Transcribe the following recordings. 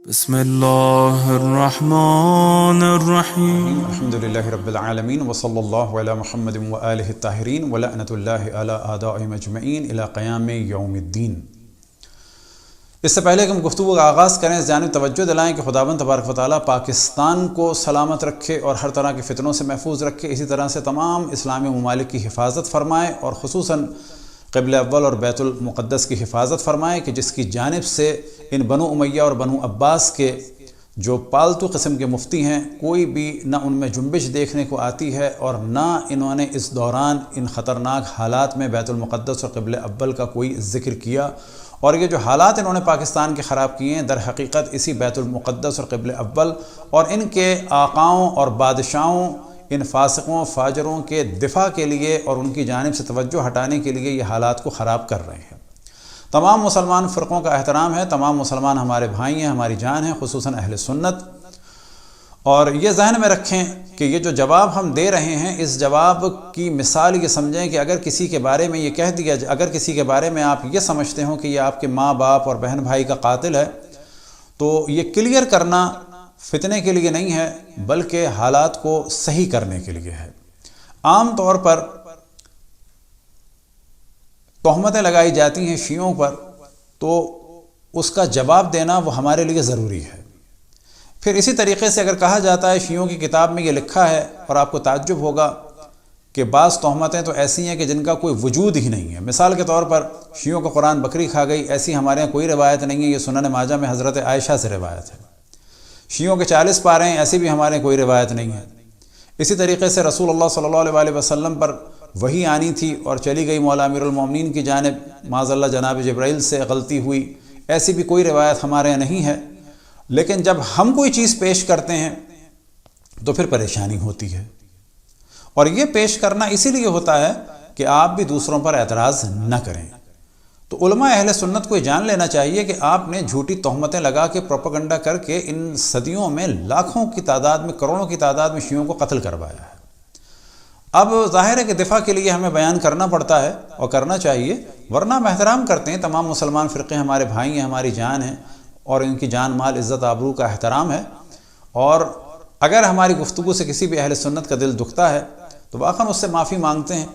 بسم الله الرحمن الرحيم. الحمد لله رب العالمين وصلى الله على محمد وآله الطاهرين ولعنة الله على أعدائهم أجمعين إلى قيام يوم الدين۔ اس سے پہلے کہ ہم گفتگو کا آغاز کریں، اس جانب توجہ دلائیں کہ خداوند تبارک و تعالیٰ پاکستان کو سلامت رکھے اور ہر طرح کے فتنوں سے محفوظ رکھے، اسی طرح سے تمام اسلامی ممالک کی حفاظت فرمائے اور خصوصاً قبلہ اول اور بیت المقدس کی حفاظت فرمائے کہ جس کی جانب سے ان بنو امیہ اور بنو عباس کے جو پالتو قسم کے مفتی ہیں، کوئی بھی نہ ان میں جنبش دیکھنے کو آتی ہے اور نہ انہوں نے اس دوران ان خطرناک حالات میں بیت المقدس اور قبلہ اول کا کوئی ذکر کیا۔ اور یہ جو حالات انہوں نے پاکستان کے خراب کیے ہیں، در حقیقت اسی بیت المقدس اور قبلہ اول اور ان کے آقاؤں اور بادشاہوں، ان فاسقوں فاجروں کے دفاع کے لیے اور ان کی جانب سے توجہ ہٹانے کے لیے یہ حالات کو خراب کر رہے ہیں۔ تمام مسلمان فرقوں کا احترام ہے، تمام مسلمان ہمارے بھائی ہیں، ہماری جان ہیں، خصوصاً اہل سنت۔ اور یہ ذہن میں رکھیں کہ یہ جو جواب ہم دے رہے ہیں، اس جواب کی مثال یہ سمجھیں کہ اگر کسی کے بارے میں یہ کہہ دیا جائے، اگر کسی کے بارے میں آپ یہ سمجھتے ہوں کہ یہ آپ کے ماں باپ اور بہن بھائی کا قاتل ہے، تو یہ کلیئر کرنا فتنے کے لیے نہیں ہے بلکہ حالات کو صحیح کرنے کے لیے ہے۔ عام طور پر تہمتیں لگائی جاتی ہیں شیعوں پر، تو اس کا جواب دینا وہ ہمارے لیے ضروری ہے۔ پھر اسی طریقے سے اگر کہا جاتا ہے شیعوں کی کتاب میں یہ لکھا ہے، اور آپ کو تعجب ہوگا کہ بعض تہمتیں تو ایسی ہیں کہ جن کا کوئی وجود ہی نہیں ہے۔ مثال کے طور پر شیعوں کا قرآن بکری کھا گئی، ایسی ہمارے یہاں کوئی روایت نہیں ہے، یہ سنن ماجہ میں حضرت عائشہ سے روایت ہے۔ شیعوں کے 40 پارے ہیں، ایسی بھی ہمارے کوئی روایت نہیں ہے۔ اسی طریقے سے رسول اللہ صلی اللہ علیہ وسلم پر وحی آنی تھی اور چلی گئی مولا امیر المومنین کی جانب، معاذ اللہ جناب جبرائیل سے غلطی ہوئی، ایسی بھی کوئی روایت ہمارے یہاں نہیں ہے۔ لیکن جب ہم کوئی چیز پیش کرتے ہیں تو پھر پریشانی ہوتی ہے، اور یہ پیش کرنا اسی لیے ہوتا ہے کہ آپ بھی دوسروں پر اعتراض نہ کریں۔ تو علماء اہل سنت کو یہ جان لینا چاہیے کہ آپ نے جھوٹی تہمتیں لگا کے پروپیگنڈا کر کے ان صدیوں میں لاکھوں کی تعداد میں، کروڑوں کی تعداد میں شیعوں کو قتل کروایا ہے۔ اب ظاہر ہے کہ دفاع کے لیے ہمیں بیان کرنا پڑتا ہے اور کرنا چاہیے، ورنہ ہم احترام کرتے ہیں، تمام مسلمان فرقے ہمارے بھائی ہیں، ہماری جان ہیں، اور ان کی جان مال عزت آبرو کا احترام ہے۔ اور اگر ہماری گفتگو سے کسی بھی اہل سنت کا دل دکھتا ہے تو واقعاً اس سے معافی مانگتے ہیں،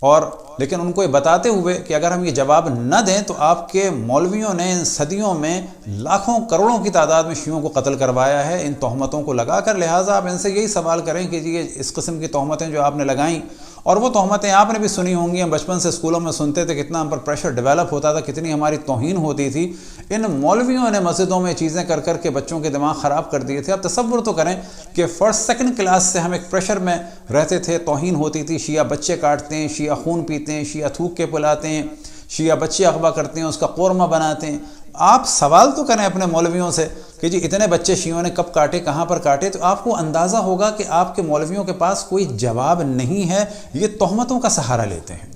اور لیکن ان کو یہ بتاتے ہوئے کہ اگر ہم یہ جواب نہ دیں تو آپ کے مولویوں نے ان صدیوں میں لاکھوں کروڑوں کی تعداد میں شیعوں کو قتل کروایا ہے ان تہمتوں کو لگا کر، لہٰذا آپ ان سے یہی سوال کریں کہ یہ اس قسم کی تہمتیں جو آپ نے لگائیں، اور وہ تہمتیں آپ نے بھی سنی ہوں گی، ہم بچپن سے اسکولوں میں سنتے تھے، کتنا ہم پر پریشر ڈیولپ ہوتا تھا، کتنی ہماری توہین ہوتی تھی۔ ان مولویوں نے مسجدوں میں چیزیں کر کر کے بچوں کے دماغ خراب کر دیے تھے۔ اب تصور تو کریں کہ فرسٹ سیکنڈ کلاس سے ہم ایک پریشر میں رہتے تھے، توہین ہوتی تھی، شیعہ بچے کاٹتے ہیں، شیعہ خون پیتے ہیں، شیعہ تھوک کے پلاتے ہیں، شیعہ بچے اغوا کرتے ہیں، اس کا قورمہ بناتے ہیں۔ آپ سوال تو کریں اپنے مولویوں سے کہ جی اتنے بچے شیعوں نے کب کاٹے، کہاں پر کاٹے، تو آپ کو اندازہ ہوگا کہ آپ کے مولویوں کے پاس کوئی جواب نہیں ہے، یہ تہمتوں کا سہارا لیتے ہیں۔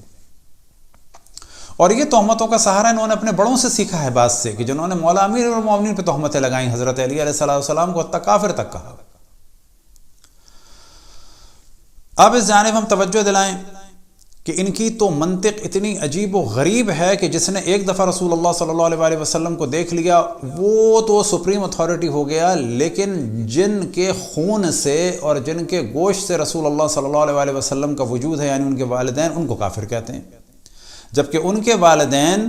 اور یہ تہمتوں کا سہارا انہوں نے اپنے بڑوں سے سیکھا ہے، بعض سے، کہ جنہوں نے مولا امیر المومنین پہ تہمتیں لگائیں، حضرت علی علیہ السلام کو حتیٰ کافر تک کہا۔ اب اس جانب ہم توجہ دلائیں کہ ان کی تو منطق اتنی عجیب و غریب ہے کہ جس نے ایک دفعہ رسول اللہ صلی اللہ علیہ وسلم کو دیکھ لیا وہ تو سپریم اتھارٹی ہو گیا، لیکن جن کے خون سے اور جن کے گوشت سے رسول اللہ صلی اللہ علیہ وسلم کا وجود ہے، یعنی ان کے والدین، ان کو کافر کہتے ہیں، جبکہ ان کے والدین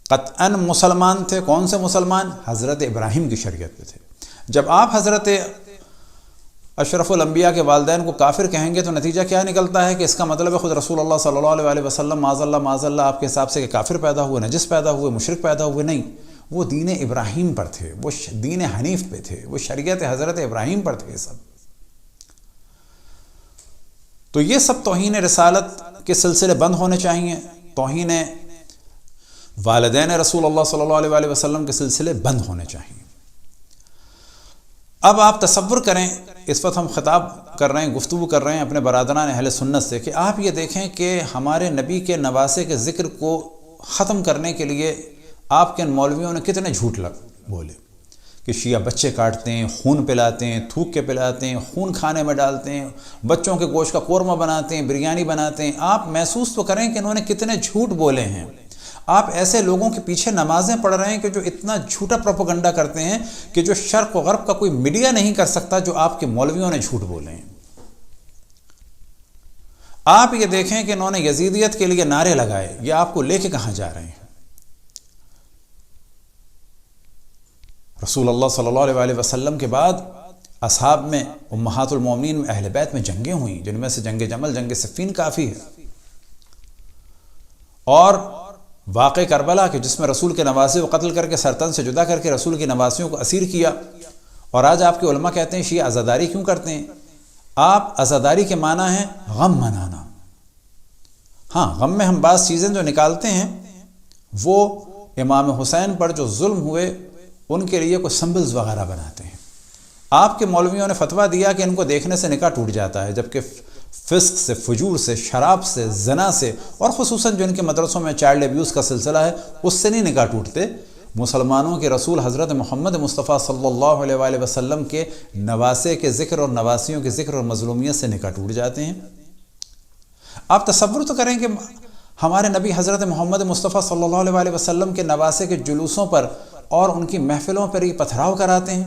قطعاً مسلمان تھے۔ کون سے مسلمان؟ حضرت ابراہیم کی شریعت پہ تھے۔ جب آپ حضرت اشرف الانبیاء کے والدین کو کافر کہیں گے تو نتیجہ کیا نکلتا ہے کہ اس کا مطلب ہے خود رسول اللہ صلی اللہ علیہ وسلم معاذ اللہ آپ کے حساب سے کہ کافر پیدا ہوئے، نجس پیدا ہوئے، مشرک پیدا ہوئے؟ نہیں، وہ دین ابراہیم پر تھے، وہ دین حنیف پہ تھے، وہ شریعت حضرت ابراہیم پر تھے سب۔ تو یہ سب توہین رسالت کے سلسلے بند ہونے چاہیے، توہین والدین رسول اللہ صلی اللہ علیہ وسلم کے سلسلے بند ہونے چاہیے۔ اب آپ تصور کریں، اس وقت ہم خطاب کر رہے ہیں، گفتگو کر رہے ہیں اپنے برادران اہل سنت سے، کہ آپ یہ دیکھیں کہ ہمارے نبی کے نواسے کے ذکر کو ختم کرنے کے لیے آپ کے مولویوں نے کتنے جھوٹ بولے کہ شیعہ بچے کاٹتے ہیں، خون پلاتے ہیں، تھوک کے پلاتے ہیں، خون کھانے میں ڈالتے ہیں، بچوں کے گوشت کا قورمہ بناتے ہیں، بریانی بناتے ہیں۔ آپ محسوس تو کریں کہ انہوں نے کتنے جھوٹ بولے ہیں۔ آپ ایسے لوگوں کے پیچھے نمازیں پڑھ رہے ہیں کہ جو اتنا جھوٹا پروپیگنڈا کرتے ہیں کہ جو شرق و غرب کا کوئی میڈیا نہیں کر سکتا جو آپ کے مولویوں نے جھوٹ بولے ہیں۔ آپ یہ دیکھیں کہ انہوں نے یزیدیت کے لیے نعرے لگائے، یہ آپ کو لے کے کہاں جا رہے ہیں؟ رسول اللہ صلی اللہ علیہ وسلم کے بعد اصحاب میں امہات المومنین میں اہل بیت میں جنگیں ہوئیں، جن میں سے جنگ جمل، جنگ صفین کافی ہے، اور واقع کربلا کہ جس میں رسول کے نواسے کو قتل کر کے سرطن سے جدا کر کے رسول کی نواسیوں کو اسیر کیا، اور آج آپ کے علماء کہتے ہیں شیعہ عزاداری کیوں کرتے ہیں؟ آپ عزاداری کے معنی ہے غم منانا۔ ہاں، غم میں ہم بعض چیزیں جو نکالتے ہیں وہ امام حسین پر جو ظلم ہوئے ان کے لیے کوئی سمبلز وغیرہ بناتے ہیں۔ آپ کے مولویوں نے فتویٰ دیا کہ ان کو دیکھنے سے نکاح ٹوٹ جاتا ہے، جبکہ فسق سے، فجور سے، شراب سے، زنا سے، اور خصوصاً جو ان کے مدرسوں میں چائلڈ ابیوز کا سلسلہ ہے اس سے نہیں نکاح ٹوٹتے۔ مسلمانوں کے رسول حضرت محمد مصطفیٰ صلی اللہ علیہ وآلہ وسلم کے نواسے کے ذکر اور نواسیوں کے ذکر اور مظلومیت سے نکاح ٹوٹ جاتے ہیں۔ آپ تصور تو کریں کہ ہمارے نبی حضرت محمد مصطفیٰ صلی اللہ علیہ وآلہ وسلم کے نواسے کے جلوسوں پر اور ان کی محفلوں پر یہ پتھراؤ کراتے ہیں۔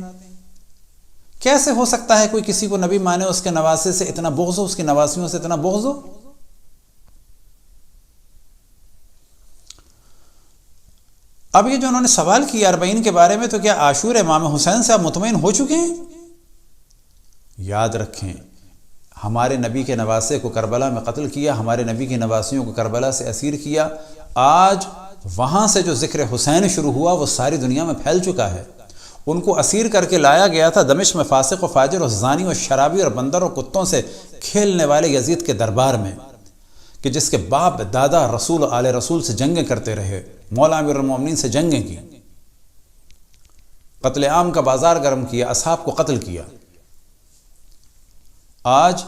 کیسے ہو سکتا ہے کوئی کسی کو نبی مانے اس کے نواسے سے اتنا بغض ہو، اس کی نواسیوں سے اتنا بغض ہو؟ اب یہ جو انہوں نے سوال کیا 40 کے بارے میں، تو کیا عاشور امام حسین سے آپ مطمئن ہو چکے ہیں؟ یاد رکھیں، ہمارے نبی کے نواسے کو کربلا میں قتل کیا، ہمارے نبی کی نواسیوں کو کربلا سے اسیر کیا۔ آج وہاں سے جو ذکر حسین شروع ہوا وہ ساری دنیا میں پھیل چکا ہے۔ ان کو اسیر کر کے لایا گیا تھا دمشق میں فاسق و فاجر اور زانی اور شرابی اور بندر اور کتوں سے کھیلنے والے یزید کے دربار میں، کہ جس کے باپ دادا رسول آل رسول سے جنگیں کرتے رہے، مولا امیر المومنین سے جنگیں کی، قتل عام کا بازار گرم کیا، اصحاب کو قتل کیا۔ آج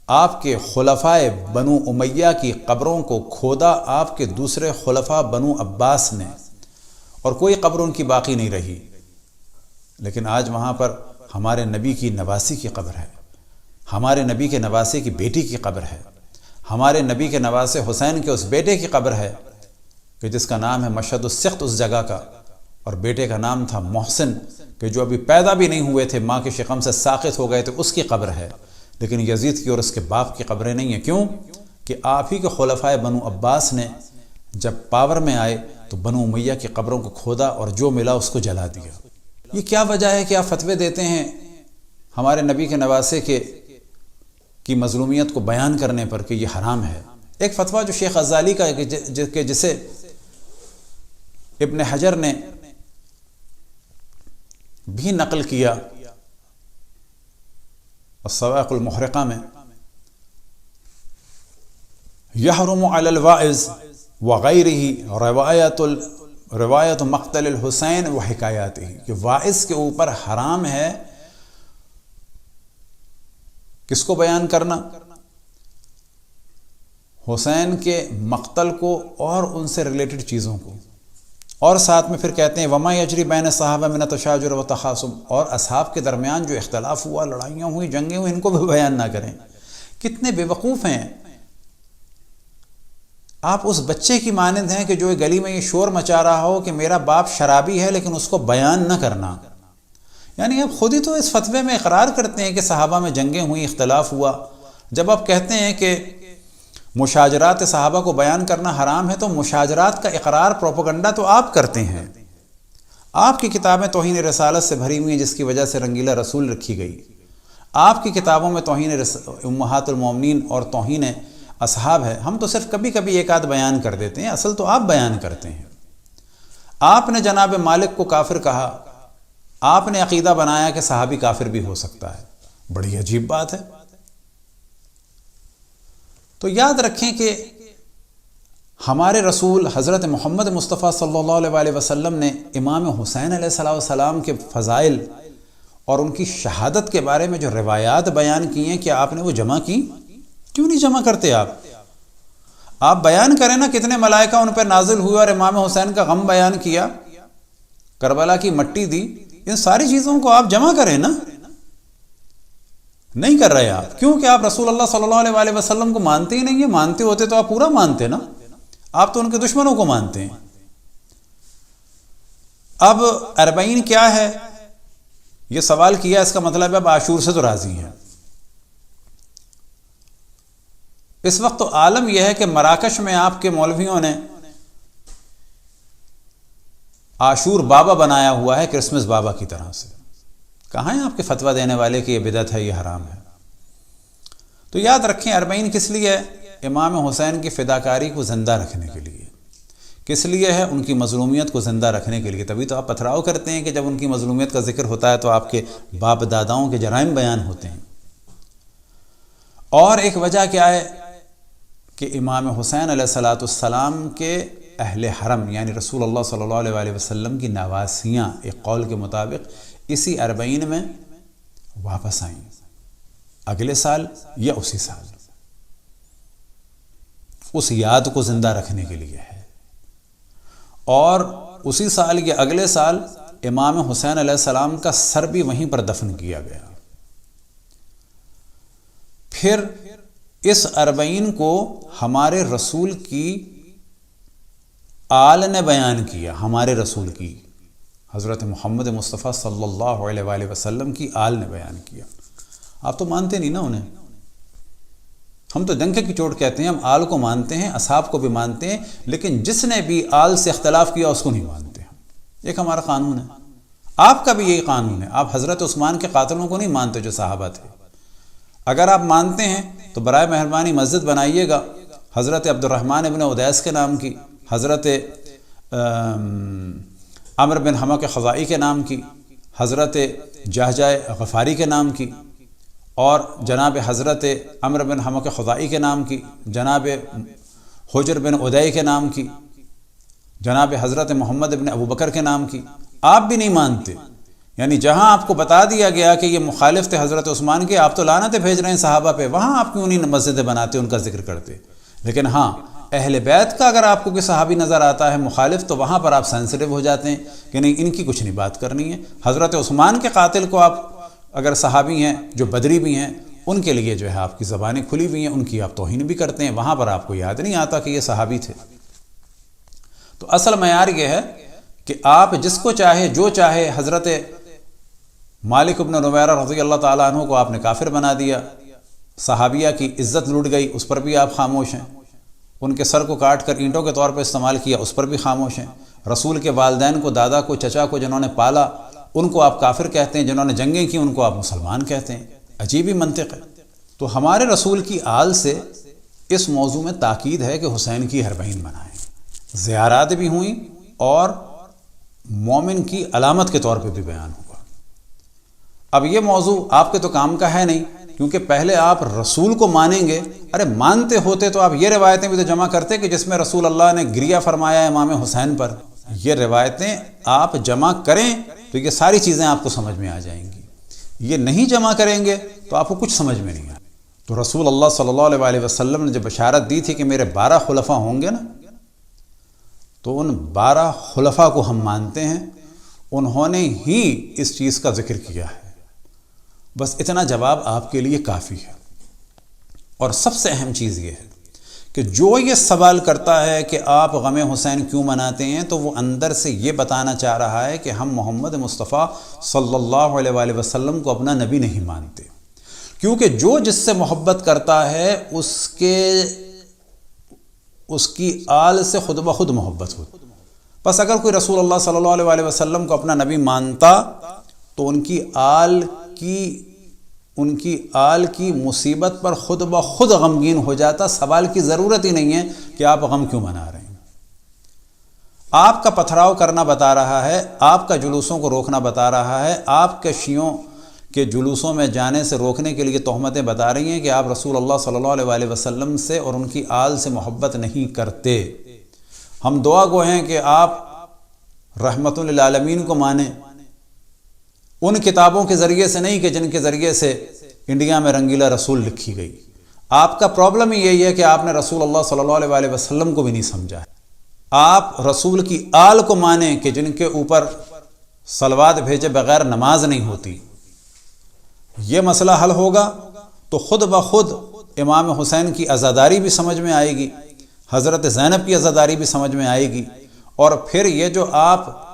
آپ کے خلفائے بنو امیہ کی قبروں کو کھودا آپ کے دوسرے خلفاء بنو عباس نے، اور کوئی قبر ان کی باقی نہیں رہی، لیکن آج وہاں پر ہمارے نبی کی نواسی کی قبر ہے، ہمارے نبی کے نواسے کی بیٹی کی قبر ہے، ہمارے نبی کے نواسے حسین کے اس بیٹے کی قبر ہے کہ جس کا نام ہے مشہد السخت اس جگہ کا، اور بیٹے کا نام تھا محسن کہ جو ابھی پیدا بھی نہیں ہوئے تھے، ماں کے شکم سے ساقط ہو گئے تھے، اس کی قبر ہے۔ لیکن یزید کی اور اس کے باپ کی قبریں نہیں ہیں۔ کیوں؟ کہ آپ ہی کے خلفائے بنو عباس نے جب پاور میں آئے تو بنو امیہ کی قبروں کو کھودا اور جو ملا اس کو جلا دیا۔ یہ کیا وجہ ہے کہ آپ فتوے دیتے ہیں ہمارے نبی کے نواسے کی مظلومیت کو بیان کرنے پر کہ یہ حرام ہے؟ ایک فتویٰ جو شیخ غزالی کا ہے کہ جسے ابن حجر نے بھی نقل کیا الصواعق المحرقہ میں، یحرم علی الواعظ وغیرہ روایت مقتل الحسین و حکایاتہ، کہ واعظ کے اوپر حرام ہے کس کو بیان کرنا؟ حسین کے مقتل کو اور ان سے ریلیٹڈ چیزوں کو، اور ساتھ میں پھر کہتے ہیں وما یجری بین صحابہ من تشاجر و تخاصم، اور اصحاب کے درمیان جو اختلاف ہوا، لڑائیاں ہوئی، جنگیں ہوئی، ان کو بھی بیان نہ کریں۔ کتنے بے وقوف ہیں آپ! اس بچے کی مانند ہیں کہ جو گلی میں یہ شور مچا رہا ہو کہ میرا باپ شرابی ہے لیکن اس کو بیان نہ کرنا۔ یعنی آپ خود ہی تو اس فتوے میں اقرار کرتے ہیں کہ صحابہ میں جنگیں ہوئیں، اختلاف ہوا۔ جب آپ کہتے ہیں کہ مشاجرات صحابہ کو بیان کرنا حرام ہے، تو مشاجرات کا اقرار، پروپیگنڈا تو آپ کرتے ہیں۔ آپ کی کتابیں توہین رسالت سے بھری ہوئی ہیں، جس کی وجہ سے رنگیلا رسول رکھی گئی۔ آپ کی کتابوں میں توہین امہات المومنین اور توہین اصحاب ہے۔ ہم تو صرف کبھی کبھی ایک آدھ بیان کر دیتے ہیں، اصل تو آپ بیان کرتے ہیں۔ آپ نے جناب مالک کو کافر کہا، آپ نے عقیدہ بنایا کہ صحابی کافر بھی ہو سکتا ہے۔ بڑی عجیب بات ہے۔ تو یاد رکھیں کہ ہمارے رسول حضرت محمد مصطفیٰ صلی اللہ علیہ وآلہ وسلم نے امام حسین علیہ السلام کے فضائل اور ان کی شہادت کے بارے میں جو روایات بیان کی ہیں، کیا آپ نے وہ جمع کی؟ کیوں نہیں جمع کرتے آپ بیان کریں نا، کتنے ملائکہ ان پہ نازل ہوئے اور امام حسین کا غم بیان کیا، کربلا کی مٹی دی، ان ساری چیزوں کو آپ جمع کریں نا۔ نہیں کر رہے آپ، کیونکہ آپ رسول اللہ صلی اللہ علیہ وآلہ وسلم کو مانتے ہی نہیں ہیں۔ مانتے ہوتے تو آپ پورا مانتے نا، آپ تو ان کے دشمنوں کو مانتے ہیں۔ اب 40 کیا ہے یہ سوال کیا، اس کا مطلب اب عاشور سے تو راضی ہیں۔ اس وقت تو عالم یہ ہے کہ مراکش میں آپ کے مولویوں نے عاشور بابا بنایا ہوا ہے، کرسمس بابا کی طرح سے۔ کہاں ہیں آپ کے فتویٰ دینے والے کہ یہ بدعت ہے، یہ حرام ہے؟ تو یاد رکھیں 40 کس لیے ہے؟ امام حسین کی فداکاری کو زندہ رکھنے کے لیے۔ کس لیے ہے؟ ان کی مظلومیت کو زندہ رکھنے کے لیے۔ تبھی تو آپ پتھراؤ کرتے ہیں کہ جب ان کی مظلومیت کا ذکر ہوتا ہے تو آپ کے باپ داداؤں کے جرائم بیان ہوتے ہیں۔ اور ایک وجہ کیا ہے کہ امام حسین علیہ السلام کے اہل حرم یعنی رسول اللہ صلی اللہ علیہ وسلم کی نواسیاں ایک قول کے مطابق اسی 40 میں واپس آئیں، اگلے سال یا اسی سال۔ اس یاد کو زندہ رکھنے کے لیے ہے۔ اور اسی سال یا اگلے سال امام حسین علیہ السلام کا سر بھی وہیں پر دفن کیا گیا۔ پھر اس 40 کو ہمارے رسول کی آل نے بیان کیا، ہمارے رسول کی حضرت محمد مصطفیٰ صلی اللہ علیہ وآلہ وسلم کی آل نے بیان کیا۔ آپ تو مانتے نہیں نا انہیں، ہم تو ڈنکے کی چوٹ کہتے ہیں، ہم آل کو مانتے ہیں، اصحاب کو بھی مانتے ہیں، لیکن جس نے بھی آل سے اختلاف کیا اس کو نہیں مانتے ہم۔ ایک ہمارا قانون ہے، آپ کا بھی یہی قانون ہے۔ آپ حضرت عثمان کے قاتلوں کو نہیں مانتے جو صحابہ تھے۔ اگر آپ مانتے ہیں تو برائے مہربانی مسجد بنائیے گا حضرت عبد الرحمن ابن ادیس کے نام کی، حضرت عمر بن حمق خزائی کے نام کی، حضرت جہجہ غفاری کے نام کی، اور جناب حضرت عمر بن حمق خزائی کے نام کی، جناب حجر بن ادئی کے نام کی، جناب حضرت محمد بن ابو بکر کے نام کی۔ آپ بھی نہیں مانتے، یعنی جہاں آپ کو بتا دیا گیا کہ یہ مخالف تھے حضرت عثمان کے، آپ تو لعنتیں بھیج رہے ہیں صحابہ پہ، وہاں آپ کیوں نہیں مسجدیں بناتے، ان کا ذکر کرتے؟ لیکن ہاں اہل بیت کا اگر آپ کو کوئی صحابی نظر آتا ہے مخالف تو وہاں پر آپ سینسٹیو ہو جاتے ہیں کہ نہیں ان کی کچھ نہیں بات کرنی ہے۔ حضرت عثمان کے قاتل کو آپ اگر صحابی ہیں جو بدری بھی ہیں ان کے لیے جو ہے آپ کی زبانیں کھلی ہوئی ہیں، ان کی آپ توہین بھی کرتے ہیں، وہاں پر آپ کو یاد نہیں آتا کہ یہ صحابی تھے۔ تو اصل معیار یہ ہے کہ آپ جس کو چاہے جو چاہے، حضرت مالک بن نویرہ رضی اللہ تعالیٰ عنہ کو آپ نے کافر بنا دیا، صحابیہ کی عزت لوٹ گئی، اس پر بھی آپ خاموش ہیں۔ ان کے سر کو کاٹ کر اینٹوں کے طور پر استعمال کیا، اس پر بھی خاموش ہیں۔ رسول کے والدین کو، دادا کو، چچا کو جنہوں نے پالا ان کو آپ کافر کہتے ہیں، جنہوں نے جنگیں کی ان کو آپ مسلمان کہتے ہیں۔ عجیب ہی منطق ہے۔ تو ہمارے رسول کی آل سے اس موضوع میں تاکید ہے کہ حسین کی 40 منائیں، زیارات بھی ہوئیں اور مومن کی علامت کے طور پہ بھی بیان ہوا۔ اب یہ موضوع آپ کے تو کام کا ہے نہیں، کیونکہ پہلے آپ رسول کو مانیں گے۔ ارے مانتے ہوتے تو آپ یہ روایتیں بھی تو جمع کرتے کہ جس میں رسول اللہ نے گریہ فرمایا امام حسین پر۔ یہ روایتیں آپ جمع کریں تو یہ ساری چیزیں آپ کو سمجھ میں آ جائیں گی۔ یہ نہیں جمع کریں گے تو آپ کو کچھ سمجھ میں نہیں آئے۔ تو رسول اللہ صلی اللہ علیہ وآلہ وسلم نے جب بشارت دی تھی کہ میرے 12 خلفاء ہوں گے نا، تو ان 12 خلفاء کو ہم مانتے ہیں، انہوں نے ہی اس چیز کا ذکر کیا ہے۔ بس اتنا جواب آپ کے لیے کافی ہے۔ اور سب سے اہم چیز یہ ہے کہ جو یہ سوال کرتا ہے کہ آپ غم حسین کیوں مناتے ہیں، تو وہ اندر سے یہ بتانا چاہ رہا ہے کہ ہم محمد مصطفیٰ صلی اللہ علیہ وآلہ وسلم کو اپنا نبی نہیں مانتے، کیونکہ جو جس سے محبت کرتا ہے اس کی آل سے خود بخود محبت ہوتی۔ بس اگر کوئی رسول اللہ صلی اللہ علیہ وآلہ وسلم کو اپنا نبی مانتا تو ان کی آل کی مصیبت پر خود بخود غمگین ہو جاتا، سوال کی ضرورت ہی نہیں ہے کہ آپ غم کیوں منا رہے ہیں۔ آپ کا پتھراؤ کرنا بتا رہا ہے، آپ کا جلوسوں کو روکنا بتا رہا ہے، آپ کے شیعوں کے جلوسوں میں جانے سے روکنے کے لیے تہمتیں بتا رہی ہیں کہ آپ رسول اللہ صلی اللہ علیہ وآلہ وسلم سے اور ان کی آل سے محبت نہیں کرتے۔ ہم دعا گو ہیں کہ آپ رحمت للعالمین کو مانیں، ان کتابوں کے ذریعے سے نہیں کہ جن کے ذریعے سے انڈیا میں رنگیلا رسول لکھی گئی۔ آپ کا پرابلم ہی یہی ہے کہ آپ نے رسول اللہ صلی اللہ علیہ وآلہ وسلم کو بھی نہیں سمجھا ہے۔ آپ رسول کی آل کو مانیں کہ جن کے اوپر صلوات بھیجے بغیر نماز نہیں ہوتی۔ یہ مسئلہ حل ہوگا تو خود بخود امام حسین کی عزاداری بھی سمجھ میں آئے گی، حضرت زینب کی عزاداری بھی سمجھ میں آئے گی، اور پھر یہ جو آپ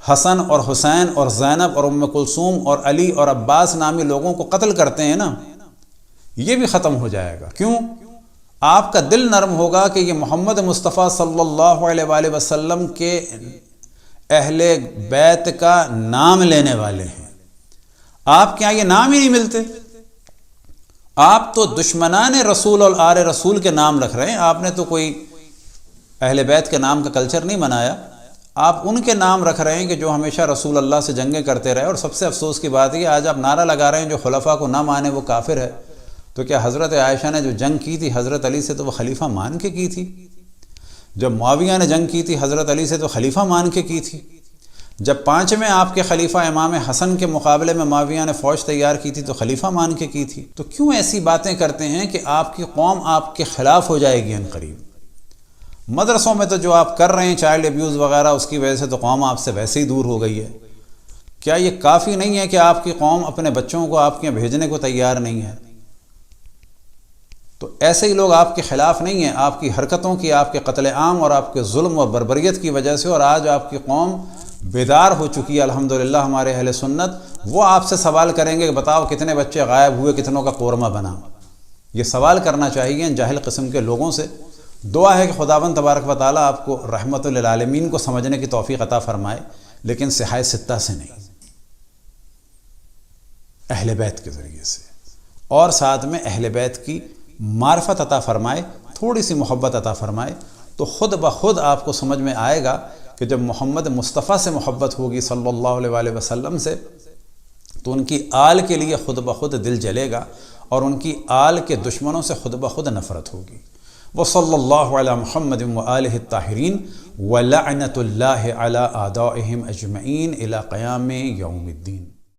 حسن اور حسین اور زینب اور ام کلثوم اور علی اور عباس نامی لوگوں کو قتل کرتے ہیں نا، یہ بھی ختم ہو جائے گا۔ کیوں؟ آپ کا دل نرم ہوگا کہ یہ محمد مصطفیٰ صلی اللہ علیہ وآلہ وسلم کے اہل بیت کا نام لینے والے ہیں۔ آپ کے یہاں یہ نام ہی نہیں ملتے، آپ تو دشمنان رسول اور آل رسول کے نام رکھ رہے ہیں۔ آپ نے تو کوئی اہل بیت کے نام کا کلچر نہیں بنایا، آپ ان کے نام رکھ رہے ہیں کہ جو ہمیشہ رسول اللہ سے جنگیں کرتے رہے۔ اور سب سے افسوس کی بات یہ آج آپ نعرہ لگا رہے ہیں جو خلفاء کو نہ مانے وہ کافر ہے۔ تو کیا حضرت عائشہ نے جو جنگ کی تھی حضرت علی سے تو وہ خلیفہ مان کے کی تھی؟ جب معاویہ نے جنگ کی تھی حضرت علی سے تو خلیفہ مان کے کی تھی؟ جب 5ویں آپ کے خلیفہ امام حسن کے مقابلے میں معاویہ نے فوج تیار کی تھی تو خلیفہ مان کے کی تھی؟ تو کیوں ایسی باتیں کرتے ہیں کہ آپ کی قوم آپ کے خلاف ہو جائے گی عنقریب؟ مدرسوں میں تو جو آپ کر رہے ہیں چائلڈ ابیوز وغیرہ، اس کی وجہ سے تو قوم آپ سے ویسے ہی دور ہو گئی ہے۔ کیا یہ کافی نہیں ہے کہ آپ کی قوم اپنے بچوں کو آپ کے یہاں بھیجنے کو تیار نہیں ہے؟ تو ایسے ہی لوگ آپ کے خلاف نہیں ہیں، آپ کی حرکتوں کی، آپ کے قتل عام اور آپ کے ظلم اور بربریت کی وجہ سے، اور آج آپ کی قوم بیدار ہو چکی ہے الحمدللہ ہمارے اہل سنت، وہ آپ سے سوال کریں گے کہ بتاؤ کتنے بچے غائب ہوئے، کتنوں کا قورمہ بنا؟ یہ سوال کرنا چاہیے ان جاہل قسم کے لوگوں سے۔ دعا ہے کہ خداوند تبارک و تعالیٰ آپ کو رحمت للعالمین کو سمجھنے کی توفیق عطا فرمائے، لیکن صحائے ستہ سے نہیں، اہل بیت کے ذریعے سے، اور ساتھ میں اہل بیت کی معرفت عطا فرمائے، تھوڑی سی محبت عطا فرمائے، تو خود بخود آپ کو سمجھ میں آئے گا کہ جب محمد مصطفیٰ سے محبت ہوگی صلی اللہ علیہ وآلہ وسلم سے، تو ان کی آل کے لیے خود بخود دل جلے گا، اور ان کی آل کے دشمنوں سے خود بخود نفرت ہوگی۔ وصلی اللہ علی محمد وآلہ الطاہرین ولعنت اللہ علی اعدائہم اجمعین الی قیام یوم الدین۔